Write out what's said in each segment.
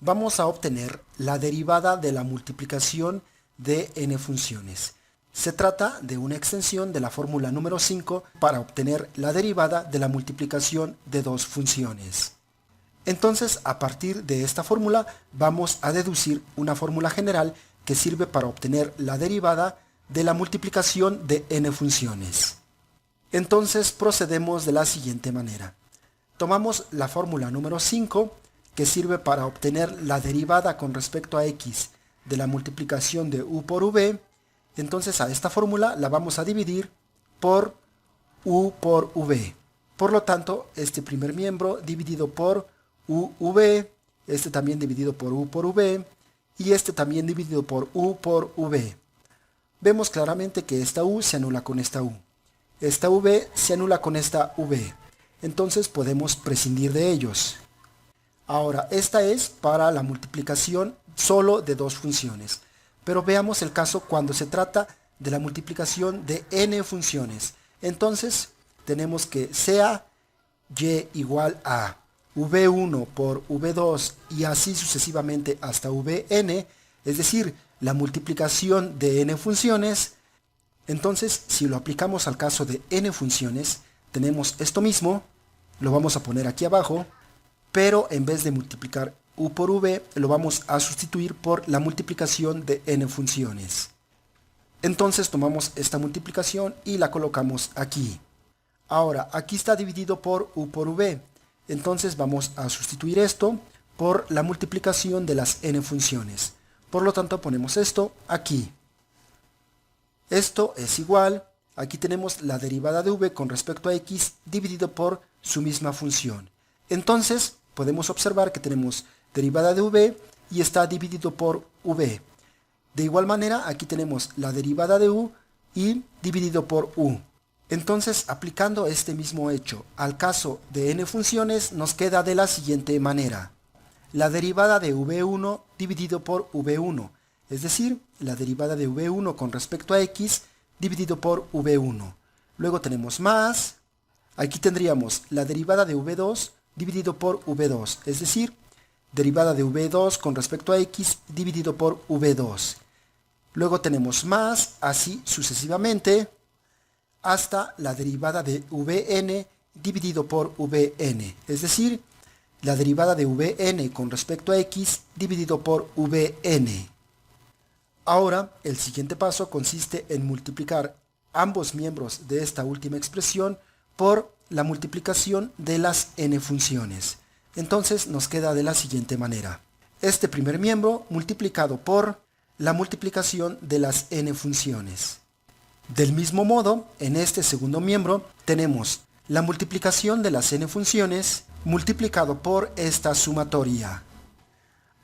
Vamos a obtener la derivada de la multiplicación de n funciones. Se trata de una extensión de la fórmula número 5 para obtener la derivada de la multiplicación de dos funciones. Entonces, a partir de esta fórmula, vamos a deducir una fórmula general que sirve para obtener la derivada de la multiplicación de n funciones. Entonces, procedemos de la siguiente manera. Tomamos la fórmula número 5, que sirve para obtener la derivada con respecto a x de la multiplicación de u por v. Entonces a esta fórmula la vamos a dividir por u por v. Por lo tanto, este primer miembro dividido por uv, este también dividido por u por v, y este también dividido por u por v. Vemos claramente que esta u se anula con esta u. Esta v se anula con esta v. Entonces podemos prescindir de ellos. Ahora, esta es para la multiplicación solo de dos funciones. Pero veamos el caso cuando se trata de la multiplicación de n funciones. Entonces, tenemos que sea y igual a v1 por v2 y así sucesivamente hasta vn, es decir, la multiplicación de n funciones. Entonces, si lo aplicamos al caso de n funciones, tenemos esto mismo, lo vamos a poner aquí abajo, pero en vez de multiplicar u por v, lo vamos a sustituir por la multiplicación de n funciones. Entonces tomamos esta multiplicación y la colocamos aquí. Ahora, aquí está dividido por u por v. Entonces vamos a sustituir esto por la multiplicación de las n funciones. Por lo tanto, ponemos esto aquí. Esto es igual, aquí tenemos la derivada de v con respecto a x dividido por su misma función. Entonces, podemos observar que tenemos derivada de v y está dividido por v. De igual manera, aquí tenemos la derivada de u y dividido por u. Entonces, aplicando este mismo hecho al caso de n funciones, nos queda de la siguiente manera. La derivada de v1 dividido por v1, es decir, la derivada de v1 con respecto a x dividido por v1. Luego tenemos más, aquí tendríamos la derivada de v2 dividido por v2, es decir, derivada de v2 con respecto a x dividido por v2. Luego tenemos más, así sucesivamente, hasta la derivada de vn dividido por vn, es decir, la derivada de vn con respecto a x dividido por vn. Ahora, el siguiente paso consiste en multiplicar ambos miembros de esta última expresión por la multiplicación de las n funciones. Entonces nos queda de la siguiente manera. Este primer miembro multiplicado por la multiplicación de las n funciones. Del mismo modo, en este segundo miembro tenemos la multiplicación de las n funciones multiplicado por esta sumatoria.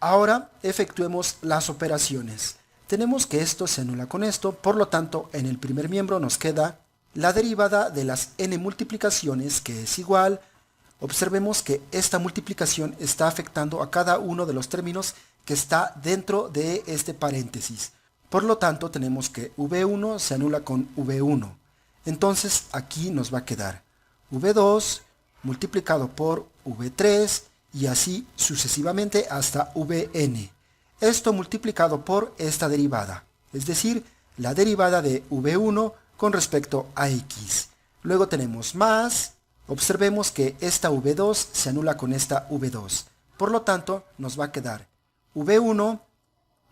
Ahora efectuemos las operaciones. Tenemos que esto se anula con esto, por lo tanto en el primer miembro nos queda la derivada de las n multiplicaciones, que es igual. Observemos que esta multiplicación está afectando a cada uno de los términos que está dentro de este paréntesis. Por lo tanto, tenemos que v1 se anula con v1. Entonces, aquí nos va a quedar v2 multiplicado por v3 y así sucesivamente hasta vn. Esto multiplicado por esta derivada, es decir, la derivada de v1 con respecto a x. Luego tenemos más, observemos que esta v2 se anula con esta v2. Por lo tanto, nos va a quedar v1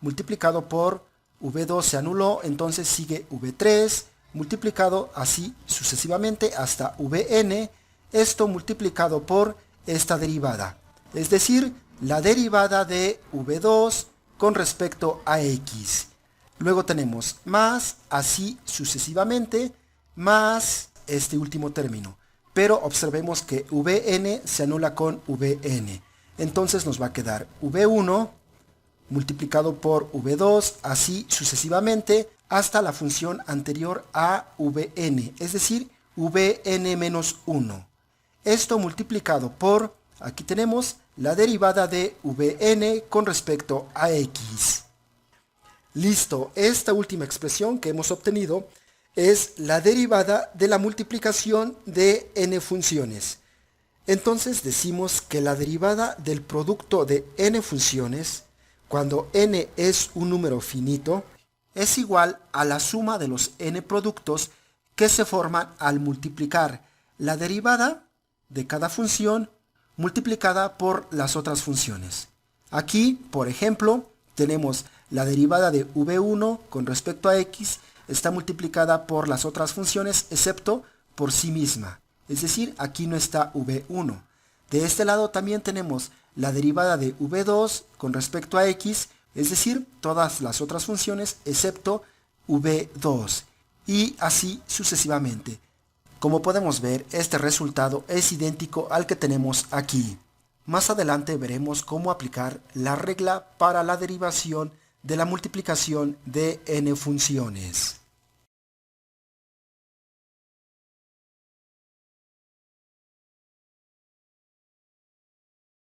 multiplicado por v2 se anuló, entonces sigue v3 multiplicado así sucesivamente hasta vn, esto multiplicado por esta derivada, es decir, la derivada de v2 con respecto a x. Luego tenemos más, así sucesivamente, más este último término. Pero observemos que vn se anula con vn. Entonces nos va a quedar v1 multiplicado por v2, así sucesivamente, hasta la función anterior a vn, es decir, vn menos 1. Esto multiplicado por, aquí tenemos la derivada de vn con respecto a x. Listo, esta última expresión que hemos obtenido es la derivada de la multiplicación de n funciones. Entonces decimos que la derivada del producto de n funciones, cuando n es un número finito, es igual a la suma de los n productos que se forman al multiplicar la derivada de cada función multiplicada por las otras funciones. Aquí, por ejemplo, tenemos la derivada de v1 con respecto a x está multiplicada por las otras funciones excepto por sí misma. Es decir, aquí no está v1. De este lado también tenemos la derivada de v2 con respecto a x, es decir, todas las otras funciones excepto v2. Y así sucesivamente. Como podemos ver, este resultado es idéntico al que tenemos aquí. Más adelante veremos cómo aplicar la regla para la derivación de la multiplicación de n funciones.